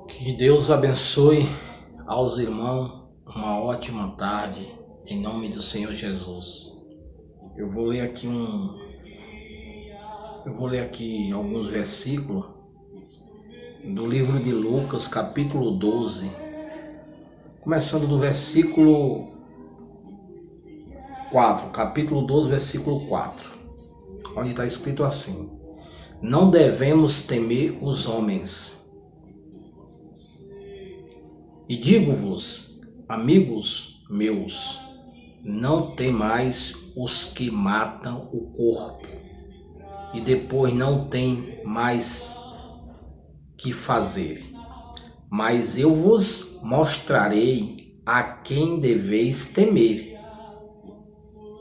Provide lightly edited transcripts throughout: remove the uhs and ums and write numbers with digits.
Que Deus abençoe aos irmãos, uma ótima tarde, em nome do Senhor Jesus. Eu vou ler aqui alguns versículos do livro de Lucas, capítulo 12, começando do versículo 4, capítulo 12, versículo 4, onde está escrito assim: não devemos temer os homens. E digo-vos, amigos meus, não temais os que matam o corpo, e depois não tem mais que fazer. Mas eu vos mostrarei a quem deveis temer.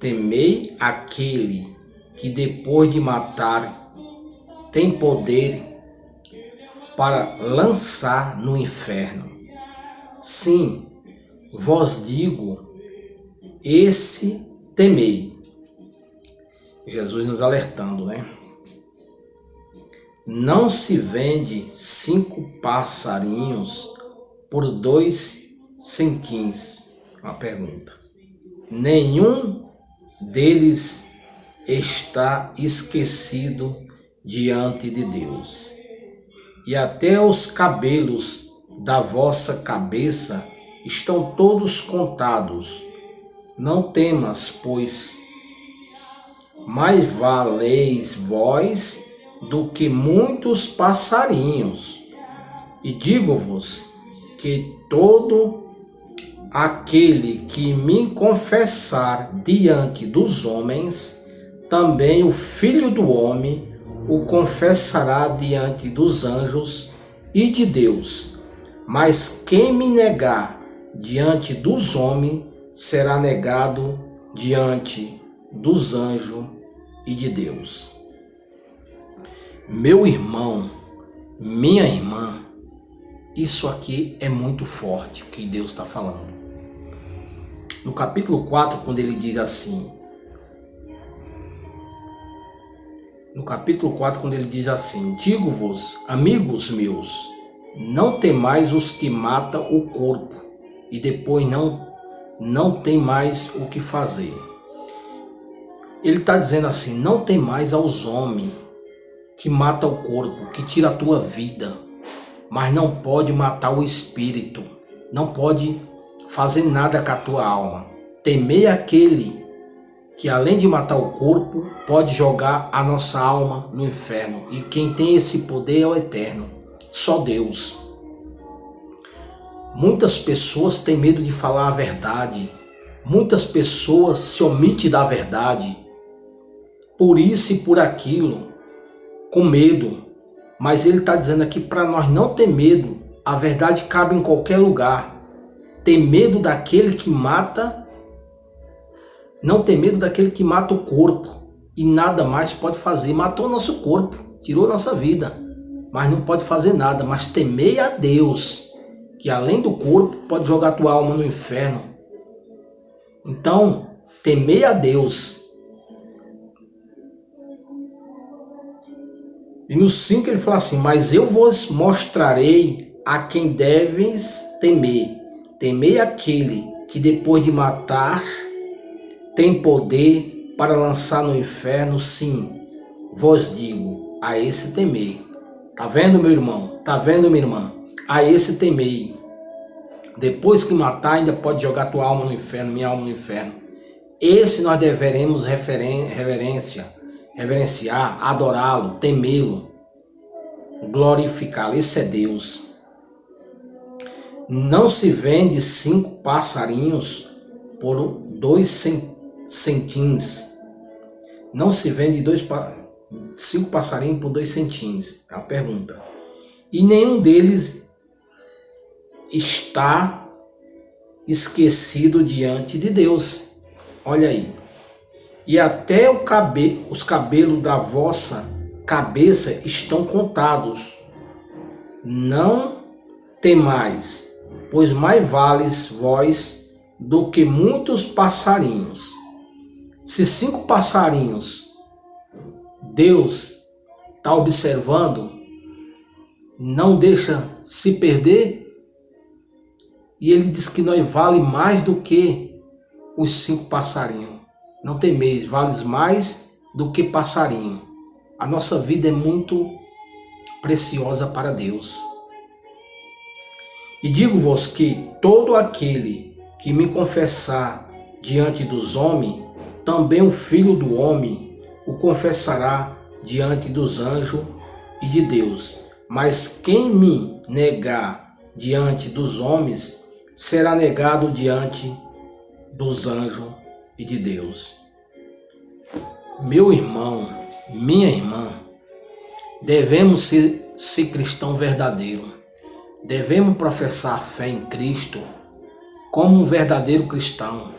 Temei aquele que depois de matar tem poder para lançar no inferno. Sim, vos digo, esse temei. Jesus nos alertando, né? Não se vende 5 passarinhos por 2 centins. Uma pergunta. Nenhum deles está esquecido diante de Deus. E até os cabelos da vossa cabeça estão todos contados. Não temas, pois mais valeis vós do que muitos passarinhos. E digo-vos que todo aquele que me confessar diante dos homens, também o Filho do Homem o confessará diante dos anjos e de Deus. Mas quem me negar diante dos homens, será negado diante dos anjos e de Deus. Meu irmão, minha irmã, isso aqui é muito forte, o que Deus está falando. No capítulo 4, quando ele diz assim, digo-vos, amigos meus, não temais os que matam o corpo, e depois não tem mais o que fazer. Ele está dizendo assim, não temais aos homens que matam o corpo, que tira a tua vida, mas não pode matar o espírito, não pode fazer nada com a tua alma. Temei aquele que além de matar o corpo, pode jogar a nossa alma no inferno. E quem tem esse poder é o Eterno, só Deus. Muitas pessoas têm medo de falar a verdade. Muitas pessoas se omitem da verdade. Por isso e por aquilo, com medo. Mas ele está dizendo aqui para nós não ter medo. A verdade cabe em qualquer lugar. Ter medo daquele que mata. Não ter medo daquele que mata o corpo. E nada mais pode fazer. Matou o nosso corpo. Tirou nossa vida. Mas não pode fazer nada. Mas temei a Deus, que além do corpo pode jogar a tua alma no inferno. Então, temei a Deus. E no 5 ele fala assim, mas eu vos mostrarei a quem deves temer. Temei aquele que depois de matar tem poder para lançar no inferno. Sim, vos digo, a esse temei. Tá vendo, meu irmão? Tá vendo, minha irmã? A esse temei. Depois que matar, ainda pode jogar tua alma no inferno, minha alma no inferno. Esse nós deveremos reverenciar, adorá-lo, temê-lo, glorificá-lo. Esse é Deus. Não se vende 5 passarinhos por 2 centins. Não se vende 5 passarinhos por 2 centins. É a pergunta. E nenhum deles está esquecido diante de Deus. Olha aí. E até os cabelos da vossa cabeça estão contados. Não temais, pois mais vales vós do que muitos passarinhos. Se 5 passarinhos Deus está observando, não deixa se perder. E ele diz que nós vale mais do que os 5 passarinhos. Não temeis, vales mais do que passarinho. A nossa vida é muito preciosa para Deus. E digo-vos que todo aquele que me confessar diante dos homens, também o Filho do Homem o confessará diante dos anjos e de Deus. Mas quem me negar diante dos homens, será negado diante dos anjos e de Deus. Meu irmão, minha irmã, devemos ser cristão verdadeiro. Devemos professar a fé em Cristo como um verdadeiro cristão.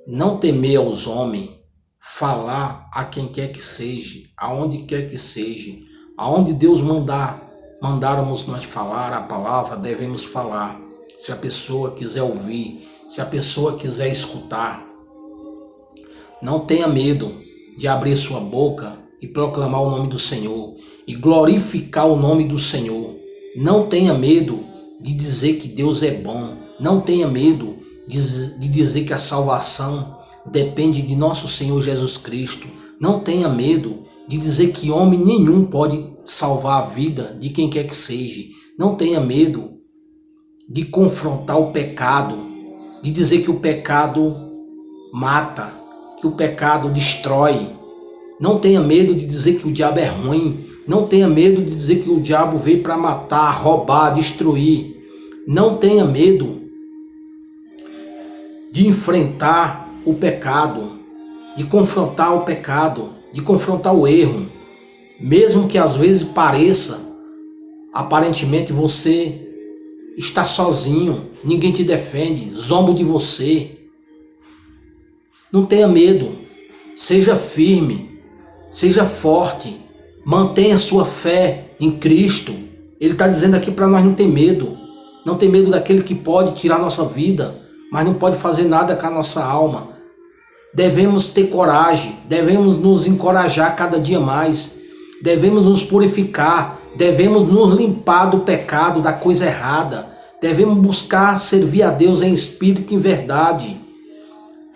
Não temer aos homens, falar a quem quer que seja, aonde quer que seja, aonde Deus mandarmos nós falar a palavra, devemos falar. Se a pessoa quiser ouvir, se a pessoa quiser escutar, não tenha medo de abrir sua boca e proclamar o nome do Senhor e glorificar o nome do Senhor. Não tenha medo de dizer que Deus é bom. Não tenha medo de dizer que a salvação depende de nosso Senhor Jesus Cristo. Não tenha medo de dizer que homem nenhum pode salvar a vida de quem quer que seja. Não tenha medo de confrontar o pecado, de dizer que o pecado mata, que o pecado destrói. Não tenha medo de dizer que o diabo é ruim. Não tenha medo de dizer que o diabo veio para matar, roubar, destruir. Não tenha medo de enfrentar o pecado, de confrontar o pecado, de confrontar o erro. Mesmo que às vezes pareça, aparentemente você está sozinho, ninguém te defende, zombo de você. Não tenha medo, seja firme, seja forte, mantenha sua fé em Cristo. Ele está dizendo aqui para nós não ter medo. Não ter medo daquele que pode tirar nossa vida, mas não pode fazer nada com a nossa alma. Devemos ter coragem, devemos nos encorajar cada dia mais, devemos nos purificar, devemos nos limpar do pecado, da coisa errada, devemos buscar servir a Deus em espírito e em verdade,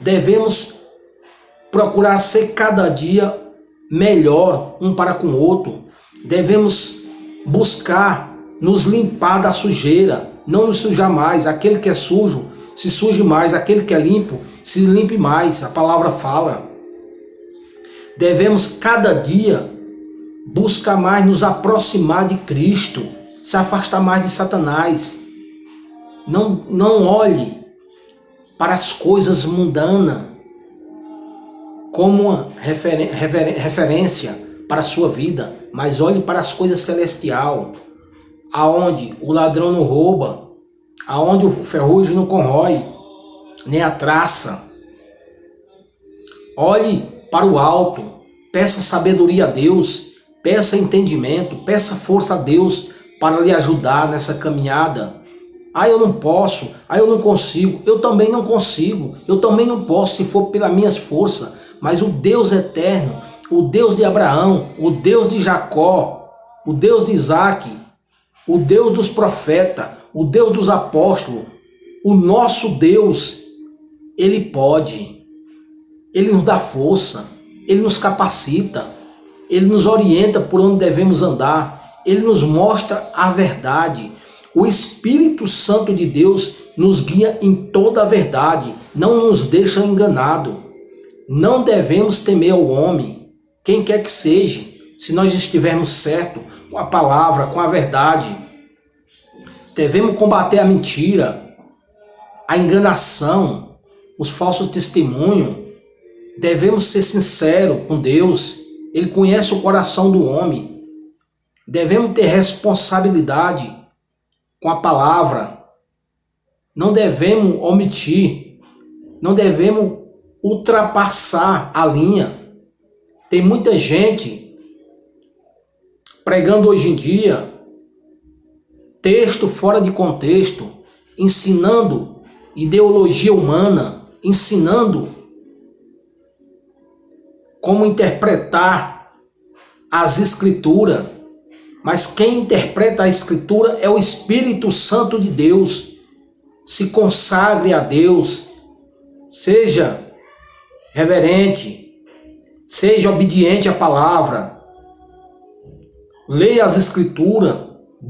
devemos procurar ser cada dia melhor um para com o outro, devemos buscar nos limpar da sujeira, não nos sujar mais. Aquele que é sujo se suje mais, aquele que é limpo se limpe mais, a palavra fala. Devemos cada dia buscar mais nos aproximar de Cristo, se afastar mais de Satanás. Não olhe para as coisas mundanas como uma referência para a sua vida, mas olhe para as coisas celestiais, aonde o ladrão não rouba, aonde o ferrugem não corrói, nem a traça. Olhe para o alto, peça sabedoria a Deus, peça entendimento, peça força a Deus para lhe ajudar nessa caminhada. Eu não posso, eu não consigo, eu também não consigo, eu também não posso se for pelas minhas forças, mas o Deus eterno, o Deus de Abraão, o Deus de Jacó, o Deus de Isaac, o Deus dos profetas, o Deus dos apóstolos, o nosso Deus, Ele pode, Ele nos dá força, Ele nos capacita, Ele nos orienta por onde devemos andar, Ele nos mostra a verdade. O Espírito Santo de Deus nos guia em toda a verdade, não nos deixa enganado. Não devemos temer ao homem, quem quer que seja, se nós estivermos certos com a palavra, com a verdade. Devemos combater a mentira, a enganação, os falsos testemunhos. Devemos ser sinceros com Deus, Ele conhece o coração do homem. Devemos ter responsabilidade com a palavra. Não devemos omitir, não devemos ultrapassar a linha. Tem muita gente pregando hoje em dia texto fora de contexto, ensinando ideologia humana, ensinando como interpretar as escrituras, Mas quem interpreta a Escritura é o Espírito Santo de Deus. Se consagre a Deus, seja reverente, seja obediente à palavra, leia as Escrituras,